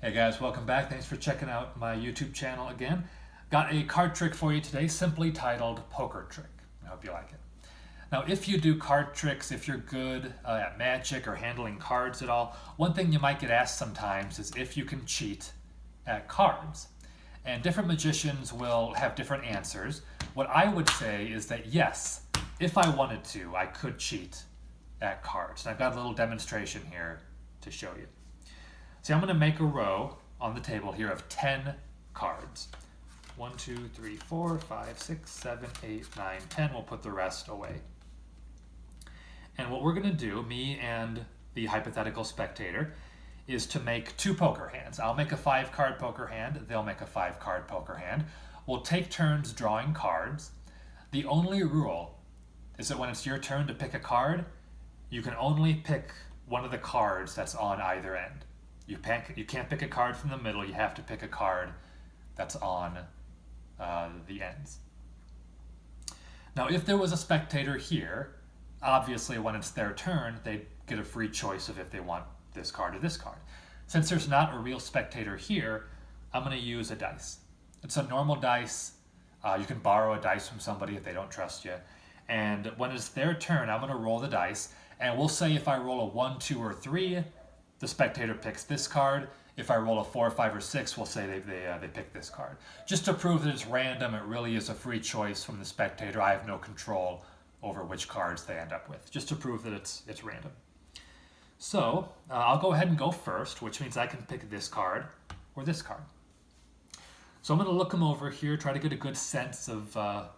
Hey guys, welcome back. Thanks for checking out my YouTube channel again. Got a card trick for you today, simply titled Poker Trick. I hope you like it. Now, if you do card tricks, if you're good at magic or handling cards at all, one thing you might get asked sometimes is if you can cheat at cards. And different magicians will have different answers. What I would say is that yes, if I wanted to, I could cheat at cards. And I've got a little demonstration here to show you. See, I'm going to make a row on the table here of 10 cards. 1, 2, 3, 4, 5, 6, 7, 8, 9, 10. We'll put the rest away. And what we're going to do, me and the hypothetical spectator, is to make two poker hands. I'll make a 5-card poker hand. They'll make a 5-card poker hand. We'll take turns drawing cards. The only rule is that when it's your turn to pick a card, you can only pick one of the cards that's on either end. You can't pick a card from the middle. You have to pick a card that's on the ends. Now, if there was a spectator here, obviously when it's their turn, they get a free choice of if they want this card or this card. Since there's not a real spectator here, I'm going to use a dice. It's a normal dice. You can borrow a dice from somebody if they don't trust you. And when it's their turn, I'm going to roll the dice. And we'll say if I roll a 1, 2, or 3, the spectator picks this card. If I roll a 4, 5, or 6, we'll say they pick this card. Just to prove that it's random, it really is a free choice from the spectator. I have no control over which cards they end up with. Just to prove that it's random. So I'll go ahead and go first, which means I can pick this card or this card. So I'm going to look them over here, try to get a good sense of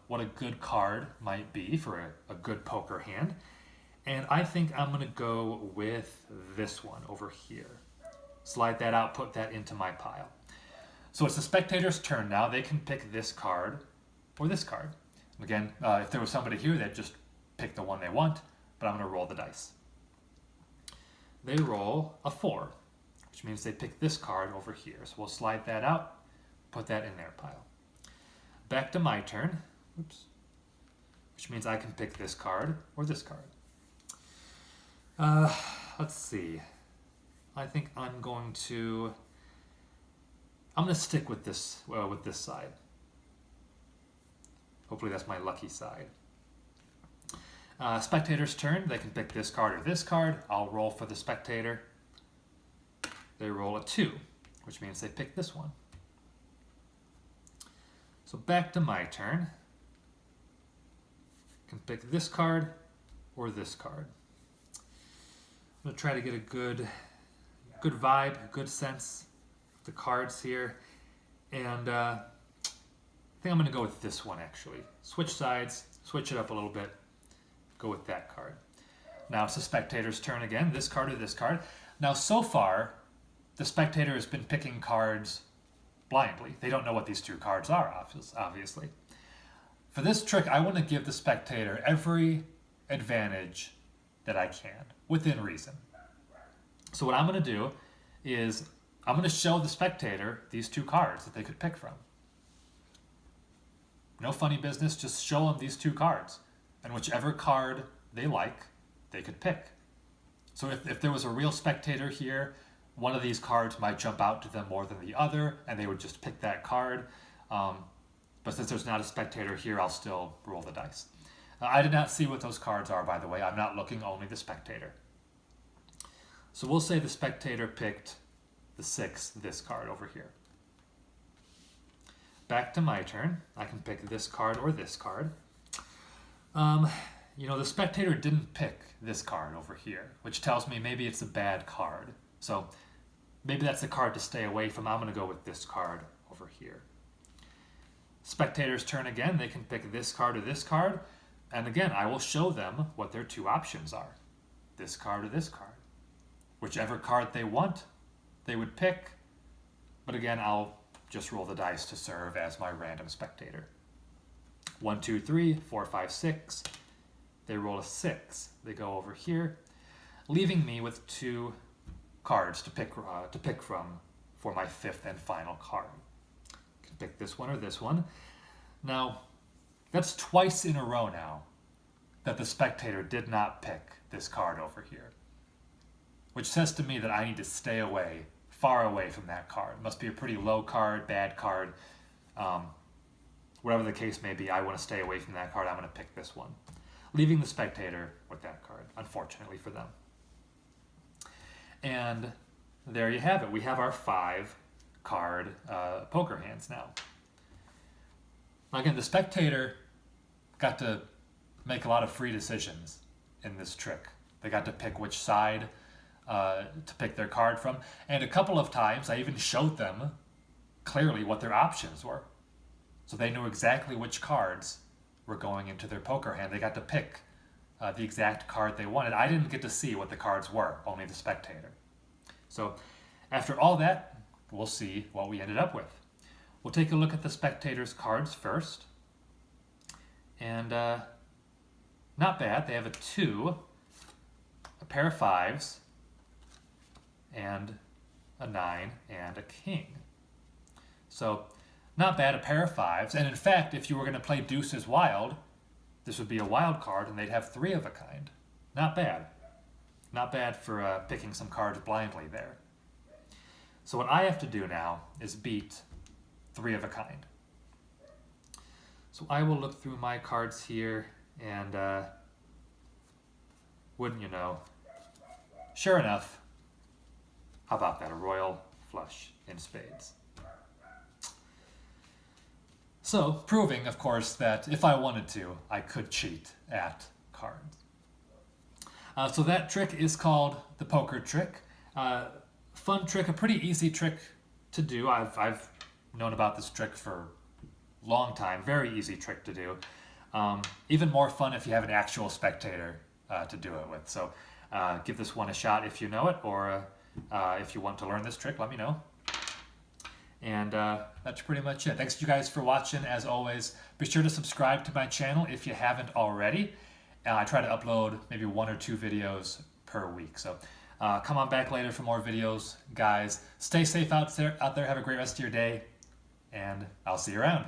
what a good card might be for a good poker hand. And I think I'm going to go with this one over here. Slide that out, put that into my pile. So it's the spectator's turn now. They can pick this card or this card. Again, if there was somebody here, they'd just pick the one they want, but I'm going to roll the dice. They roll a 4, which means they pick this card over here. So we'll slide that out, put that in their pile. Back to my turn, which means I can pick this card or this card. Let's see. I think I'm going to stick with this side. Hopefully that's my lucky side. Spectator's turn. They can pick this card or this card. I'll roll for the spectator. They roll a 2, which means they pick this one. So back to my turn. I can pick this card or this card. I'm going to try to get a good vibe, a good sense of the cards here. And I think I'm going to go with this one, actually. Switch sides, switch it up a little bit, go with that card. Now it's the spectator's turn again, this card or this card. Now so far, the spectator has been picking cards blindly. They don't know what these two cards are, obviously. For this trick, I want to give the spectator every advantage that I can, within reason. So what I'm going to do is I'm going to show the spectator these two cards that they could pick from. No funny business, just show them these two cards. And whichever card they like, they could pick. So if there was a real spectator here, one of these cards might jump out to them more than the other, and they would just pick that card. But since there's not a spectator here, I'll still roll the dice. I did not see what those cards are, by the way. I'm not looking, only the spectator. So we'll say the spectator picked the 6, this card over here. Back to my turn. I can pick this card or this card. The spectator didn't pick this card over here, which tells me maybe it's a bad card. So maybe that's the card to stay away from. I'm going to go with this card over here. Spectator's turn again. They can pick this card or this card. And again, I will show them what their two options are. This card or this card. Whichever card they want, they would pick. But again, I'll just roll the dice to serve as my random spectator. 1, 2, 3, 4, 5, 6. They roll a 6. They go over here, leaving me with 2 cards to pick from for my 5th and final card. I can pick this one or this one. Now, that's twice in a row now that the spectator did not pick this card over here, which says to me that I need to stay away far away from that card. It must be a pretty low card, bad card. Whatever the case may be, I want to stay away from that card. I'm going to pick this one, leaving the spectator with that card, unfortunately for them. And there you have it. We have our 5 card poker hands now. Again, the spectator got to make a lot of free decisions in this trick. They got to pick which side to pick their card from. And a couple of times I even showed them clearly what their options were. So they knew exactly which cards were going into their poker hand. They got to pick the exact card they wanted. I didn't get to see what the cards were, only the spectator. So after all that, we'll see what we ended up with. We'll take a look at the spectator's cards first. And not bad. They have a 2, a pair of 5s, and a 9, and a king. So not bad, a pair of 5s. And in fact, if you were going to play deuces wild, this would be a wild card, and they'd have 3 of a kind. Not bad. Not bad for picking some cards blindly there. So what I have to do now is beat 3 of a kind. So I will look through my cards here, and wouldn't you know, sure enough, how about that, a royal flush in spades. So, proving, of course, that if I wanted to, I could cheat at cards. So that trick is called the poker trick. Fun trick, a pretty easy trick to do. I've known about this trick for a long time. Very easy trick to do. Even more fun if you have an actual spectator to do it with. So give this one a shot if you know it, or if you want to learn this trick, let me know. And that's pretty much it. Thanks you guys for watching. As always, be sure to subscribe to my channel if you haven't already. I try to upload maybe 1 or 2 videos per week. So come on back later for more videos, guys. Stay safe out there. Have a great rest of your day, and I'll see you around.